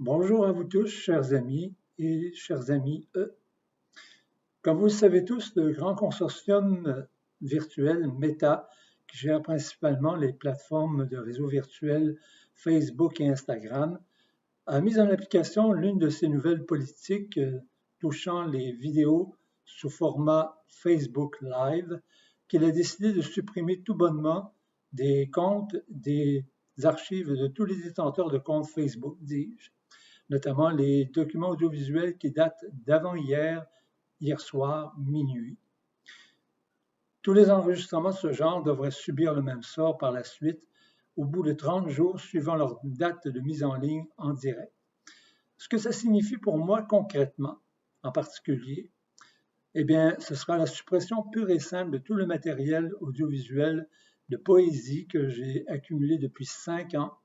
Bonjour à vous tous, chers amis et chers amis E. Comme vous le savez tous, le grand consortium virtuel Meta, qui gère principalement les plateformes de réseaux virtuels Facebook et Instagram, a mis en application l'une de ses nouvelles politiques touchant les vidéos sous format Facebook Live, qu'il a décidé de supprimer tout bonnement des comptes, des archives de tous les détenteurs de comptes Facebook, dis-je, notamment les documents audiovisuels qui datent d'avant-hier, hier soir, minuit. Tous les enregistrements de ce genre devraient subir le même sort par la suite, au bout de 30 jours suivant leur date de mise en ligne en direct. Ce que ça signifie pour moi concrètement, en particulier, eh bien, ce sera la suppression pure et simple de tout le matériel audiovisuel de poésie que j'ai accumulé depuis 5 ans.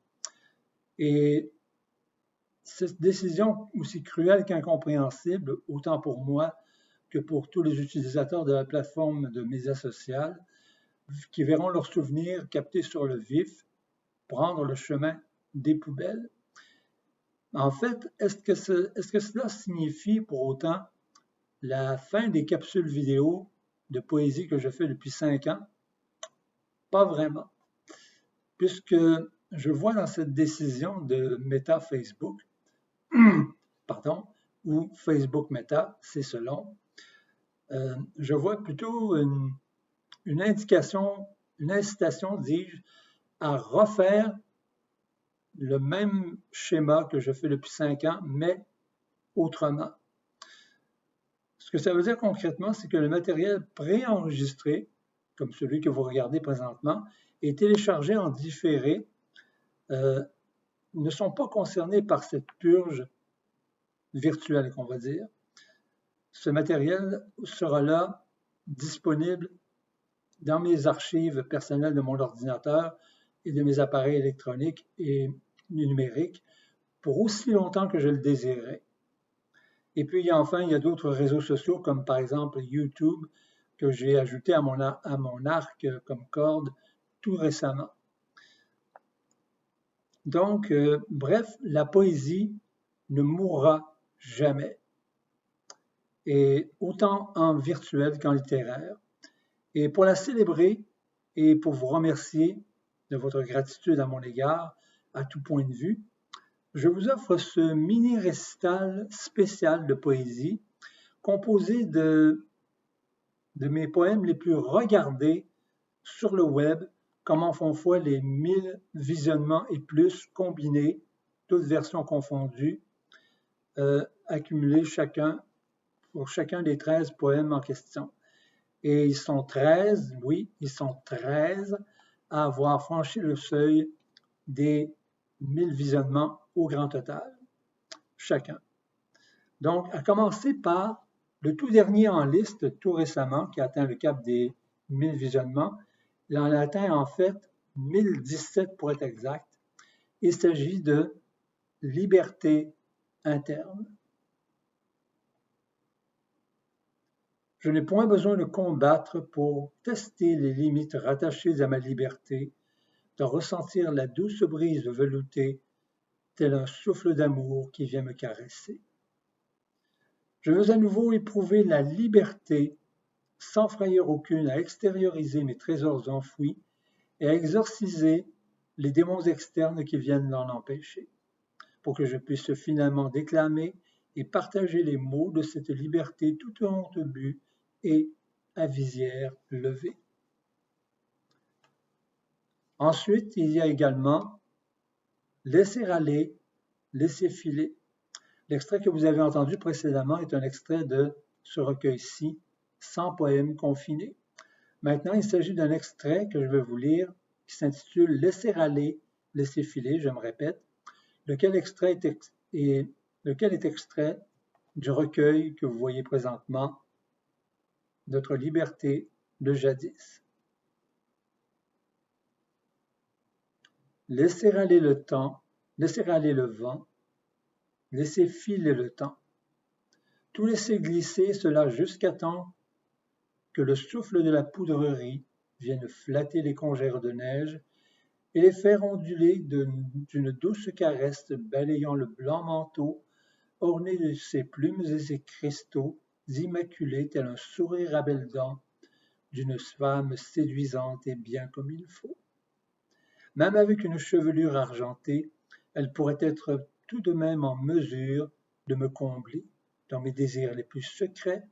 Et cette décision, aussi cruelle qu'incompréhensible, autant pour moi que pour tous les utilisateurs de la plateforme de médias sociaux, qui verront leurs souvenirs captés sur le vif prendre le chemin des poubelles. En fait, est-ce que cela signifie pour autant la fin des capsules vidéo de poésie que je fais depuis 5 ans? Pas vraiment, puisque je vois dans cette décision de Meta Facebook, pardon, ou Facebook Meta, c'est selon, je vois plutôt une indication, une incitation, dis-je, à refaire le même schéma que je fais depuis 5 ans, mais autrement. Ce que ça veut dire concrètement, c'est que le matériel préenregistré, comme celui que vous regardez présentement, et téléchargé en différé, ne sont pas concernés par cette purge virtuelle, qu'on va dire. Ce matériel sera là, disponible dans mes archives personnelles de mon ordinateur et de mes appareils électroniques et numériques pour aussi longtemps que je le désirerai. Et puis enfin, il y a d'autres réseaux sociaux comme par exemple YouTube que j'ai ajouté à mon arc comme corde tout récemment. Donc, bref, la poésie ne mourra jamais, et autant en virtuel qu'en littéraire. Et pour la célébrer et pour vous remercier de votre gratitude à mon égard, à tout point de vue, je vous offre ce mini récital spécial de poésie composé de mes poèmes les plus regardés sur le web, comme en font foi les 1000 visionnements et plus combinés, toutes versions confondues, accumulés pour chacun des 13 poèmes en question. Et ils sont 13, oui, ils sont 13 à avoir franchi le seuil des 1000 visionnements au grand total, chacun. Donc, à commencer par le tout dernier en liste, tout récemment, qui a atteint le cap des 1000 visionnements. Il en a atteint en fait 1017 pour être exact. Il s'agit de Liberté interne. Je n'ai point besoin de combattre pour tester les limites rattachées à ma liberté, de ressentir la douce brise veloutée, tel un souffle d'amour qui vient me caresser. Je veux à nouveau éprouver la liberté, sans frayeur aucune, à extérioriser mes trésors enfouis et à exorciser les démons externes qui viennent l'en empêcher, pour que je puisse finalement déclamer et partager les mots de cette liberté toute honte bue et à visière levée. Ensuite, il y a également laisser aller, laisser filer. L'extrait que vous avez entendu précédemment est un extrait de ce recueil-ci, 100 poèmes confinés. Maintenant, il s'agit d'un extrait que je vais vous lire qui s'intitule « Laisser aller, laisser filer », je me répète, lequel est extrait du recueil que vous voyez présentement, Notre liberté de jadis. Laisser aller le temps, laisser aller le vent, laisser filer le temps. Tout laisser glisser cela jusqu'à temps que le souffle de la poudrerie vienne flatter les congères de neige et les faire onduler d'une douce caresse balayant le blanc manteau orné de ses plumes et ses cristaux immaculés tel un sourire à belles dents d'une femme séduisante et bien comme il faut. Même avec une chevelure argentée, elle pourrait être tout de même en mesure de me combler dans mes désirs les plus secrets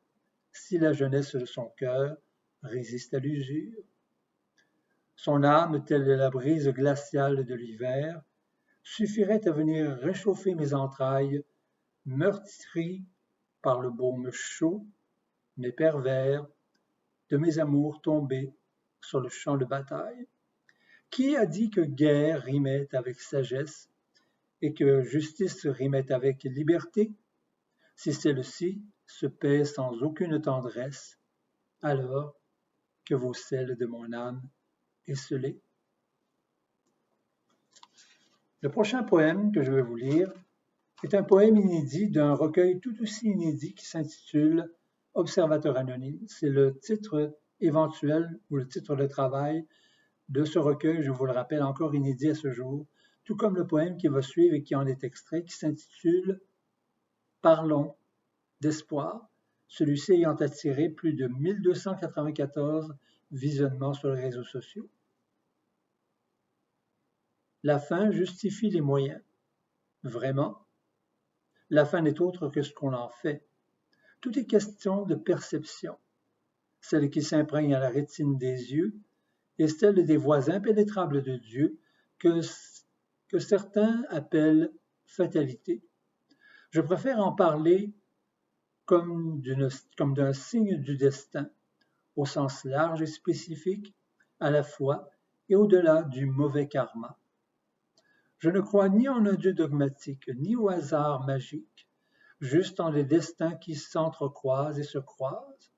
si la jeunesse de son cœur résiste à l'usure. Son âme, telle la brise glaciale de l'hiver, suffirait à venir réchauffer mes entrailles, meurtries par le baume chaud, mais pervers, de mes amours tombés sur le champ de bataille. Qui a dit que guerre rimait avec sagesse et que justice rimait avec liberté? Si celle-ci se paie sans aucune tendresse, alors que vaut celle de mon âme esselée? Le prochain poème que je vais vous lire est un poème inédit d'un recueil tout aussi inédit qui s'intitule Observateur anonyme. C'est le titre éventuel ou le titre de travail de ce recueil, je vous le rappelle, encore inédit à ce jour, tout comme le poème qui va suivre et qui en est extrait, qui s'intitule Parlons d'espoir, celui-ci ayant attiré plus de 1294 visionnements sur les réseaux sociaux. La fin justifie les moyens. Vraiment? La fin n'est autre que ce qu'on en fait. Tout est question de perception, celle qui s'imprègne à la rétine des yeux et celle des voies impénétrables de Dieu que certains appellent fatalité. Je préfère en parler comme d'un signe du destin, au sens large et spécifique, à la fois et au-delà du mauvais karma. Je ne crois ni en un Dieu dogmatique, ni au hasard magique, juste en les destins qui s'entrecroisent et se croisent.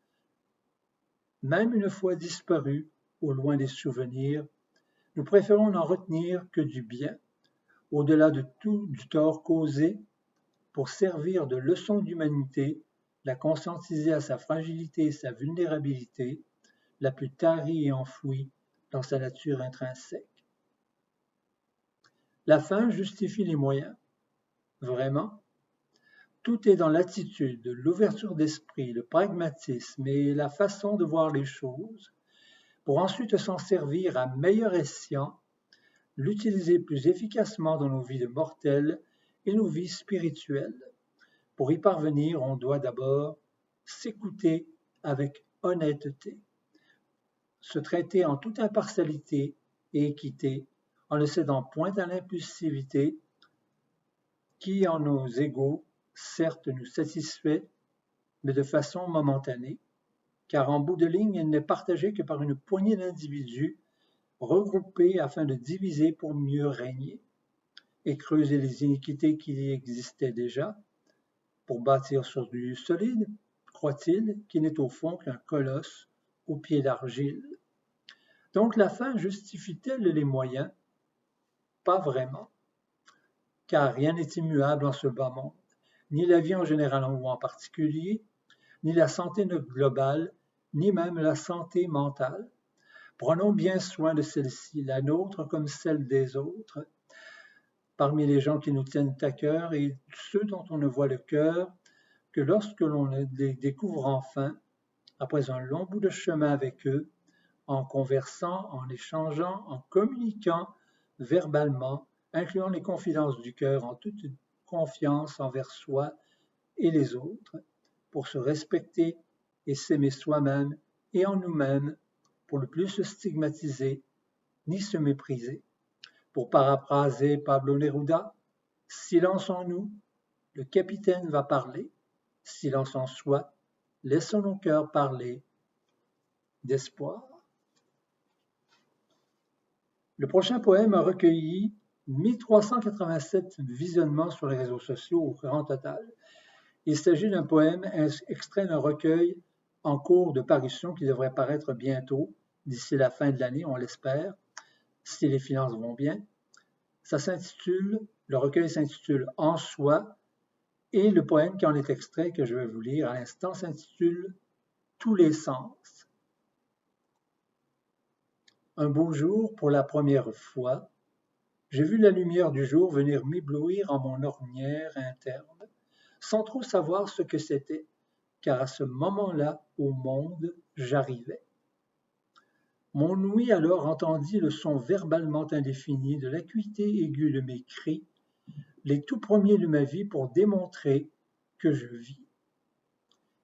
Même une fois disparus, au loin des souvenirs, nous préférons n'en retenir que du bien, au-delà de tout du tort causé, pour servir de leçon d'humanité, la conscientiser à sa fragilité et sa vulnérabilité, la plus tarie et enfouie dans sa nature intrinsèque. La fin justifie les moyens. Vraiment? Tout est dans l'attitude, l'ouverture d'esprit, le pragmatisme et la façon de voir les choses, pour ensuite s'en servir à meilleur escient, l'utiliser plus efficacement dans nos vies de mortels et nos vies spirituelles. Pour y parvenir, on doit d'abord s'écouter avec honnêteté, se traiter en toute impartialité et équité, en ne cédant point à l'impulsivité qui, en nos égaux, certes nous satisfait, mais de façon momentanée, car en bout de ligne, elle n'est partagée que par une poignée d'individus regroupés afin de diviser pour mieux régner et creuser les iniquités qui y existaient déjà, pour bâtir sur du solide, croit-il, qui n'est au fond qu'un colosse aux pieds d'argile. Donc la fin justifie-t-elle les moyens? Pas vraiment, car rien n'est immuable en ce bas monde, ni la vie en général ou en particulier, ni la santé globale, ni même la santé mentale. Prenons bien soin de celle-ci, la nôtre comme celle des autres, parmi les gens qui nous tiennent à cœur et ceux dont on ne voit le cœur que lorsque l'on les découvre enfin, après un long bout de chemin avec eux, en conversant, en échangeant, en communiquant verbalement, incluant les confidences du cœur en toute confiance envers soi et les autres, pour se respecter et s'aimer soi-même et en nous-mêmes, pour ne plus se stigmatiser ni se mépriser. Pour paraphraser Pablo Neruda, silence en nous, le capitaine va parler, silence en soi, laissons nos cœurs parler d'espoir. Le prochain poème a recueilli 1387 visionnements sur les réseaux sociaux au grand total. Il s'agit d'un poème extrait d'un recueil en cours de parution qui devrait paraître bientôt, d'ici la fin de l'année, on l'espère, si les finances vont bien. Le recueil s'intitule « En soi » et le poème qui en est extrait, que je vais vous lire à l'instant, s'intitule « Tous les sens ». Un beau jour, pour la première fois, J'ai vu la lumière du jour venir m'éblouir en mon ornière interne, sans trop savoir ce que c'était, car à ce moment-là, au monde, j'arrivais. Mon ouïe alors entendit le son verbalement indéfini de l'acuité aiguë de mes cris, les tout premiers de ma vie pour démontrer que je vis.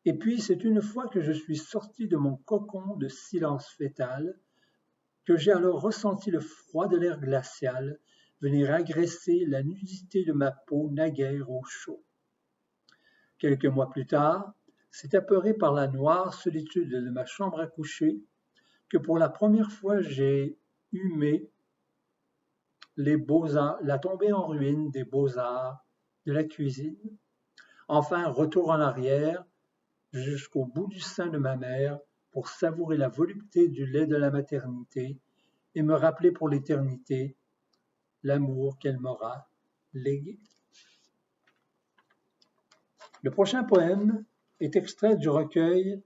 Et puis c'est une fois que je suis sorti de mon cocon de silence fœtal, que j'ai alors ressenti le froid de l'air glacial venir agresser la nudité de ma peau naguère au chaud. Quelques mois plus tard, c'est apeuré par la noire solitude de ma chambre à coucher que pour la première fois j'ai humé les beaux-arts, la tombée en ruine des beaux-arts de la cuisine. Enfin, retour en arrière jusqu'au bout du sein de ma mère pour savourer la volupté du lait de la maternité et me rappeler pour l'éternité l'amour qu'elle m'aura légué. Le prochain poème est extrait du recueil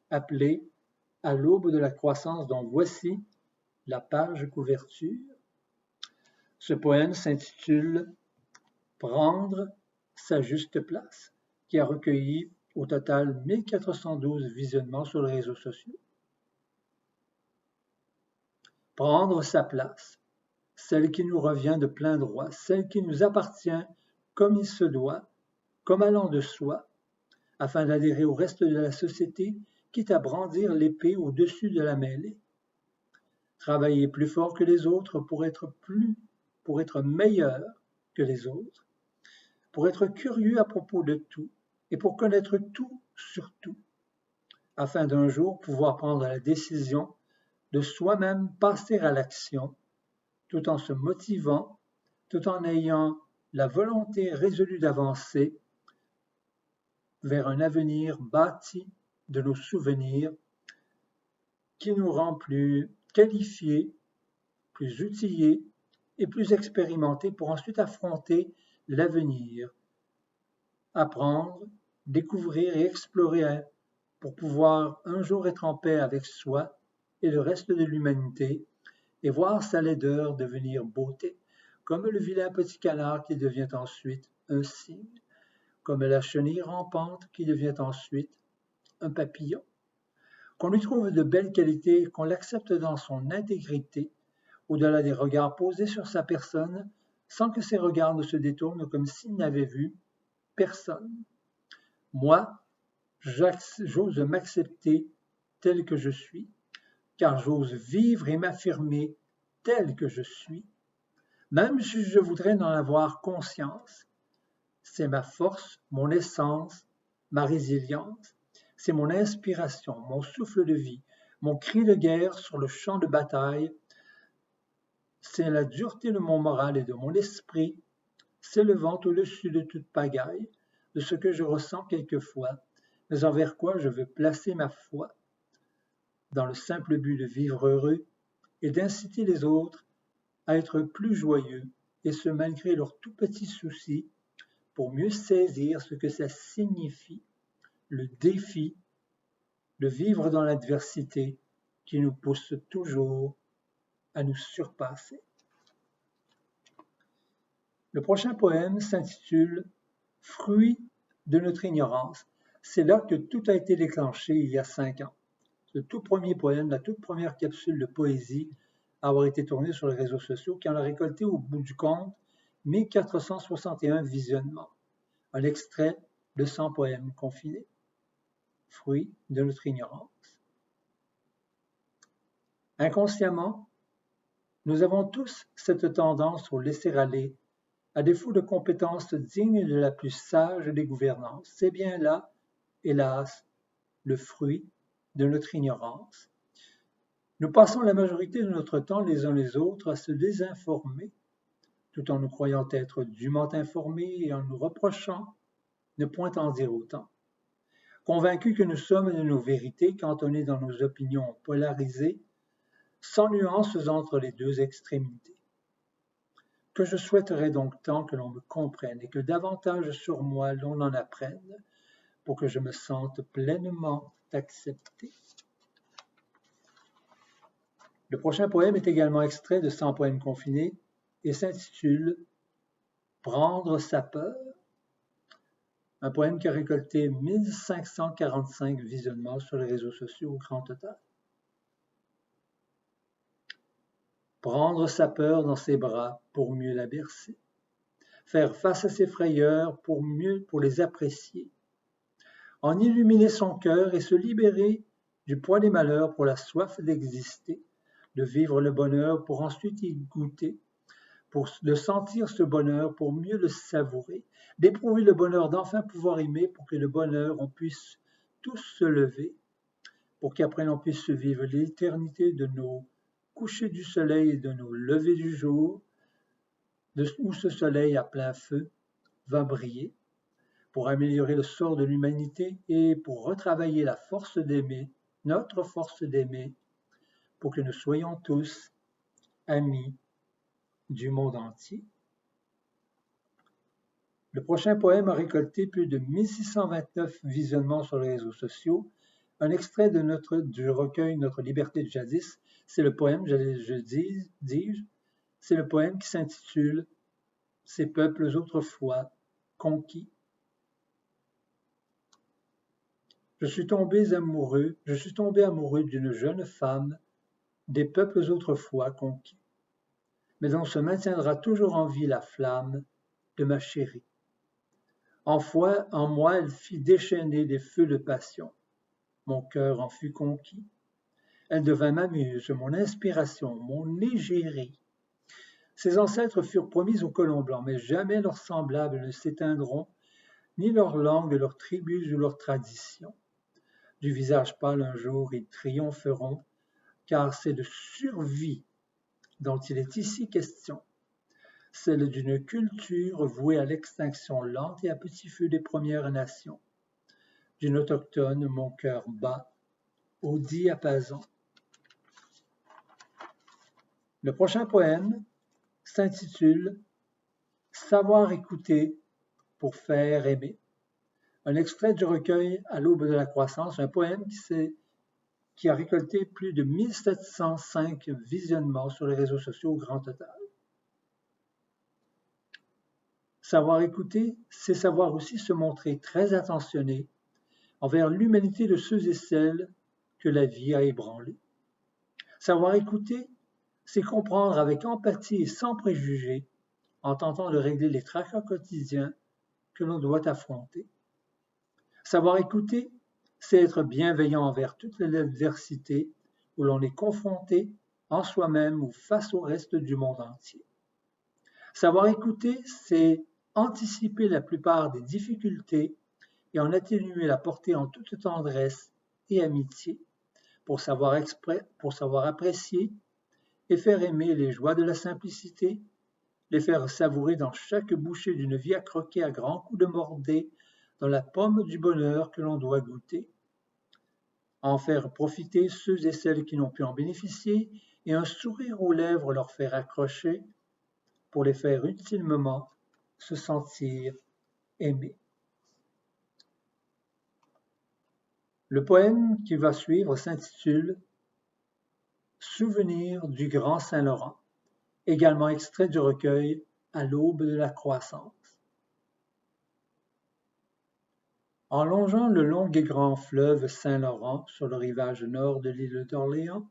appelé « À l'aube de la croissance » dont voici la page couverture. Ce poème s'intitule « Prendre sa juste place » qui a recueilli au total 1412 visionnements sur les réseaux sociaux. Prendre sa place, celle qui nous revient de plein droit, celle qui nous appartient comme il se doit, comme allant de soi, afin d'adhérer au reste de la société, quitte à brandir l'épée au-dessus de la mêlée. Travailler plus fort que les autres pour être meilleur que les autres, pour être curieux à propos de tout et pour connaître tout sur tout, afin d'un jour pouvoir prendre la décision de soi-même passer à l'action, tout en se motivant, tout en ayant la volonté résolue d'avancer vers un avenir bâti de nos souvenirs qui nous rend plus qualifiés, plus outillés et plus expérimentés pour ensuite affronter l'avenir, apprendre, découvrir et explorer pour pouvoir un jour être en paix avec soi et le reste de l'humanité et voir sa laideur devenir beauté, comme le vilain petit canard qui devient ensuite un cygne, comme la chenille rampante qui devient ensuite un papillon. Qu'on lui trouve de belles qualités, qu'on l'accepte dans son intégrité, au-delà des regards posés sur sa personne, sans que ces regards ne se détournent comme s'il n'avait vu personne. Moi, j'ose m'accepter tel que je suis, car j'ose vivre et m'affirmer tel que je suis, même si je voudrais n'en avoir conscience. C'est ma force, mon essence, ma résilience. C'est mon inspiration, mon souffle de vie, mon cri de guerre sur le champ de bataille. C'est la dureté de mon moral et de mon esprit s'élevant au-dessus de toute pagaille, de ce que je ressens quelquefois, mais envers quoi je veux placer ma foi, dans le simple but de vivre heureux et d'inciter les autres à être plus joyeux, et ce malgré leurs tout petits soucis, pour mieux saisir ce que ça signifie, le défi de vivre dans l'adversité qui nous pousse toujours à nous surpasser. Le prochain poème s'intitule « Fruit de notre ignorance ». C'est là que tout a été déclenché il y a 5 ans. Le tout premier poème, la toute première capsule de poésie à avoir été tournée sur les réseaux sociaux qui en a récolté au bout du compte 1461 visionnements. Un extrait de 100 poèmes confinés. Fruit de notre ignorance. Inconsciemment, nous avons tous cette tendance au laisser-aller, à défaut de compétences dignes de la plus sage des gouvernances. C'est bien là, hélas, le fruit de notre ignorance. Nous passons la majorité de notre temps les uns les autres à se désinformer, tout en nous croyant être dûment informés et en nous reprochant ne point en dire autant. Convaincus que nous sommes de nos vérités cantonnés dans nos opinions polarisées, sans nuances entre les deux extrémités. Que je souhaiterais donc tant que l'on me comprenne et que davantage sur moi l'on en apprenne pour que je me sente pleinement accepté. Le prochain poème est également extrait de 100 poèmes confinés et s'intitule « Prendre sa peur ». Un poème qui a récolté 1545 visionnements sur les réseaux sociaux au grand total. Prendre sa peur dans ses bras pour mieux la bercer. Faire face à ses frayeurs pour les apprécier. En illuminer son cœur et se libérer du poids des malheurs pour la soif d'exister, de vivre le bonheur pour ensuite y goûter, de sentir ce bonheur pour mieux le savourer, d'éprouver le bonheur d'enfin pouvoir aimer pour que le bonheur, on puisse tous se lever, pour qu'après l'on puisse vivre l'éternité de nos couchers du soleil et de nos levées du jour, où ce soleil à plein feu va briller, pour améliorer le sort de l'humanité et pour retravailler la force d'aimer, notre force d'aimer, pour que nous soyons tous amis du monde entier. Le prochain poème a récolté plus de 1629 visionnements sur les réseaux sociaux. Un extrait du recueil Notre liberté de jadis, c'est le poème, c'est le poème qui s'intitule « Ces peuples autrefois conquis ». Je suis tombé amoureux d'une jeune femme des peuples autrefois conquis, mais dont se maintiendra toujours en vie la flamme de ma chérie. En moi, elle fit déchaîner des feux de passion. Mon cœur en fut conquis. Elle devint ma muse, mon inspiration, mon égérie. Ses ancêtres furent promis aux colons blancs, mais jamais leurs semblables ne s'éteindront, ni leur langue, leurs tribus ou leurs traditions. Du visage pâle un jour, ils triompheront, car c'est de survie dont il est ici question, celle d'une culture vouée à l'extinction lente et à petit feu des Premières Nations. D'une autochtone, mon cœur bat au diapason. Le prochain poème s'intitule « Savoir écouter pour faire aimer ». Un extrait du recueil À l'aube de la croissance, un poème qui a récolté plus de 1705 visionnements sur les réseaux sociaux au grand total. Savoir écouter, c'est savoir aussi se montrer très attentionné envers l'humanité de ceux et celles que la vie a ébranlés. Savoir écouter, c'est comprendre avec empathie et sans préjugés, en tentant de régler les tracas quotidiens que l'on doit affronter. Savoir écouter, c'est être bienveillant envers toute l'adversité où l'on est confronté en soi-même ou face au reste du monde entier. Savoir écouter, c'est anticiper la plupart des difficultés et en atténuer la portée en toute tendresse et amitié, pour savoir apprécier et faire aimer les joies de la simplicité, les faire savourer dans chaque bouchée d'une vie à croquer à grands coups de mordée dans la pomme du bonheur que l'on doit goûter, en faire profiter ceux et celles qui n'ont pu en bénéficier et un sourire aux lèvres leur faire accrocher pour les faire ultimement se sentir aimés. Le poème qui va suivre s'intitule « Souvenir du Grand Saint-Laurent », également extrait du recueil À l'aube de la croissance. En longeant le long et grand fleuve Saint-Laurent sur le rivage nord de l'île d'Orléans,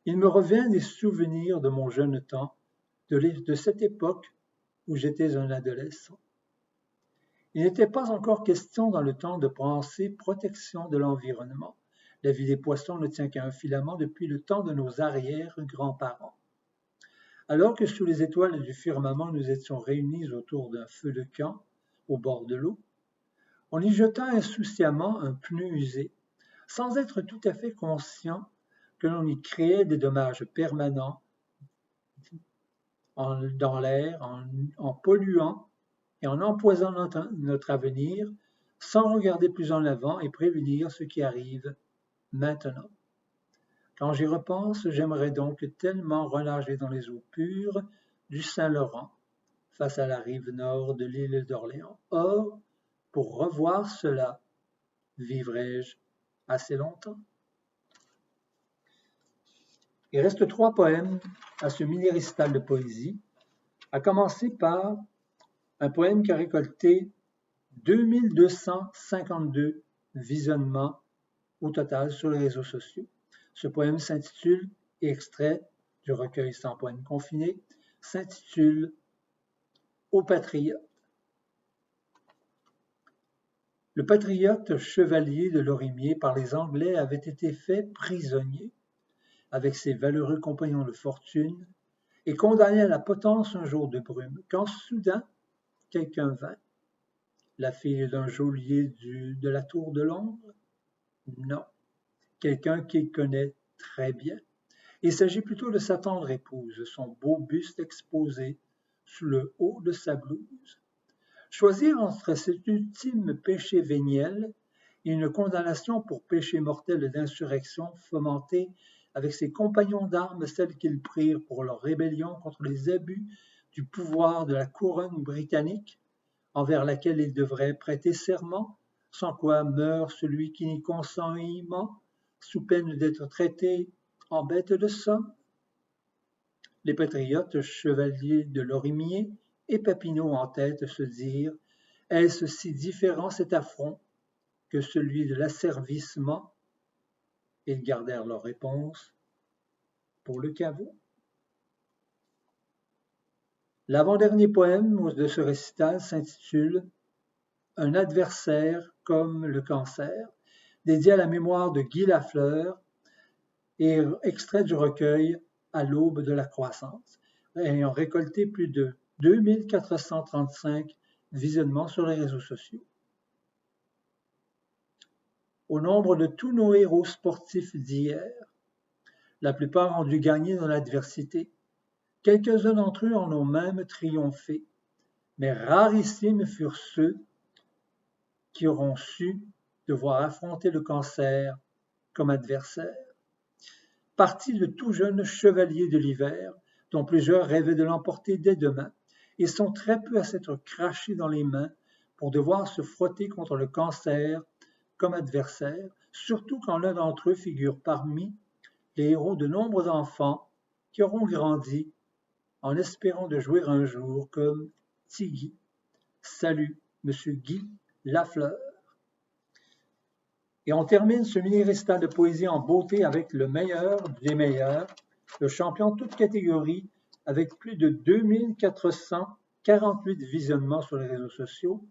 il me revient des souvenirs de mon jeune temps, de cette époque où j'étais un adolescent. Il n'était pas encore question dans le temps de penser protection de l'environnement. La vie des poissons ne tient qu'à un filament depuis le temps de nos arrière-grands-parents. Alors que sous les étoiles du firmament nous étions réunis autour d'un feu de camp au bord de l'eau, on y jeta insouciamment un pneu usé, sans être tout à fait conscient que l'on y créait des dommages permanents dans l'air, en polluant et en empoisonnant notre avenir, sans regarder plus en avant et prévenir ce qui arrive maintenant. Quand j'y repense, j'aimerais donc tellement renager dans les eaux pures du Saint-Laurent, face à la rive nord de l'île d'Orléans. Or, pour revoir cela, vivrai-je assez longtemps? Il reste 3 poèmes à ce mini-récital de poésie. à commencer par un poème qui a récolté 2252 visionnements au total sur les réseaux sociaux. Ce poème s'intitule, extrait du recueil 100 poèmes confinés, s'intitule « Aux patriotes ». Le patriote chevalier de Lorimier par les Anglais avait été fait prisonnier avec ses valeureux compagnons de fortune et condamné à la potence un jour de brume, quand soudain quelqu'un vint. La fille d'un geôlier de la tour de Londres? Non, quelqu'un qu'il connaît très bien. Il s'agit plutôt de sa tendre épouse, son beau buste exposé sous le haut de sa blouse. Choisir entre cet ultime péché véniel et une condamnation pour péché mortel d'insurrection fomentée avec ses compagnons d'armes, celles qu'ils prirent pour leur rébellion contre les abus du pouvoir de la couronne britannique, envers laquelle ils devraient prêter serment, sans quoi meurt celui qui n'y consent et y ment, sous peine d'être traité en bête de somme. Les patriotes chevaliers de Lorimier et Papineau en tête se dirent: est-ce si différent cet affront que celui de l'asservissement? Ils gardèrent leur réponse pour le caveau. L'avant-dernier poème de ce récital s'intitule « Un adversaire comme le cancer », dédié à la mémoire de Guy Lafleur et extrait du recueil « À l'aube de la croissance », ayant récolté plus de 2435 visionnements sur les réseaux sociaux. Au nombre de tous nos héros sportifs d'hier, la plupart ont dû gagner dans l'adversité. Quelques-uns d'entre eux en ont même triomphé, mais rarissimes furent ceux qui auront su devoir affronter le cancer comme adversaire. Partis de tout jeunes chevaliers de l'hiver, dont plusieurs rêvaient de l'emporter dès demain, ils sont très peu à s'être crachés dans les mains pour devoir se frotter contre le cancer comme adversaire, surtout quand l'un d'entre eux figure parmi les héros de nombreux enfants qui auront grandi en espérant de jouer un jour comme Tigui. Salut, Monsieur Guy Lafleur. Et on termine ce mini-récital de poésie en beauté avec le meilleur des meilleurs, le champion de toute catégorie, avec plus de 2448 visionnements sur les réseaux sociaux.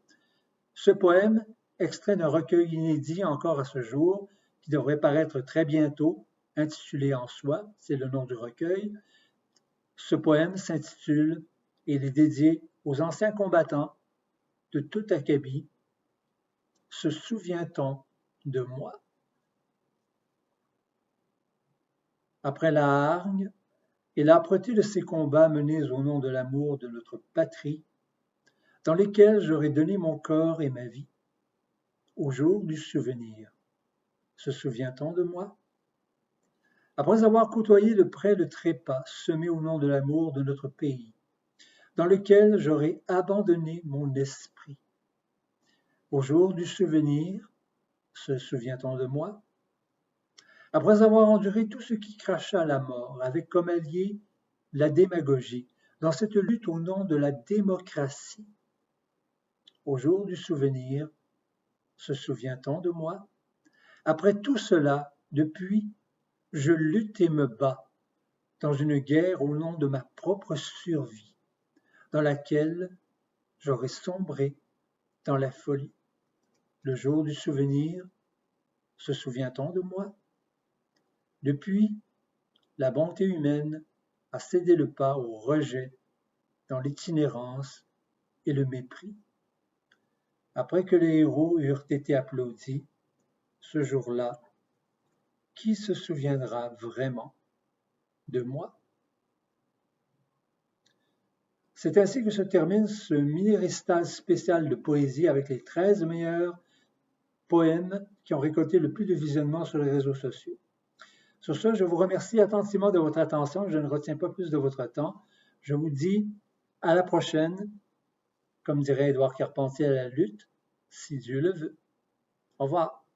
Ce poème, extrait d'un recueil inédit encore à ce jour, qui devrait paraître très bientôt, intitulé En soi, c'est le nom du recueil. Ce poème s'intitule et il est dédié aux anciens combattants de tout acabit. Se souvient-on de moi? Après la hargne et l'âpreté de ces combats menés au nom de l'amour de notre patrie, dans lesquels j'aurais donné mon corps et ma vie, au jour du souvenir, se souvient-on de moi? Après avoir côtoyé de près le trépas semé au nom de l'amour de notre pays, dans lequel j'aurais abandonné mon esprit, au jour du souvenir, se souvient-on de moi? Après avoir enduré tout ce qui cracha la mort, avec comme allié la démagogie, dans cette lutte au nom de la démocratie, au jour du souvenir, se souvient-on de moi? Après tout cela, depuis, je lutte et me bats dans une guerre au nom de ma propre survie, dans laquelle j'aurais sombré dans la folie. Le jour du souvenir, se souvient-on de moi? Depuis, la bonté humaine a cédé le pas au rejet dans l'itinérance et le mépris. Après que les héros eurent été applaudis, ce jour-là, qui se souviendra vraiment de moi? C'est ainsi que se termine ce mini-récital spécial de poésie avec les 13 meilleurs poèmes qui ont récolté le plus de visionnements sur les réseaux sociaux. Sur ce, je vous remercie attentivement de votre attention. Je ne retiens pas plus de votre temps. Je vous dis à la prochaine, comme dirait Édouard Carpentier à la lutte, si Dieu le veut. Au revoir.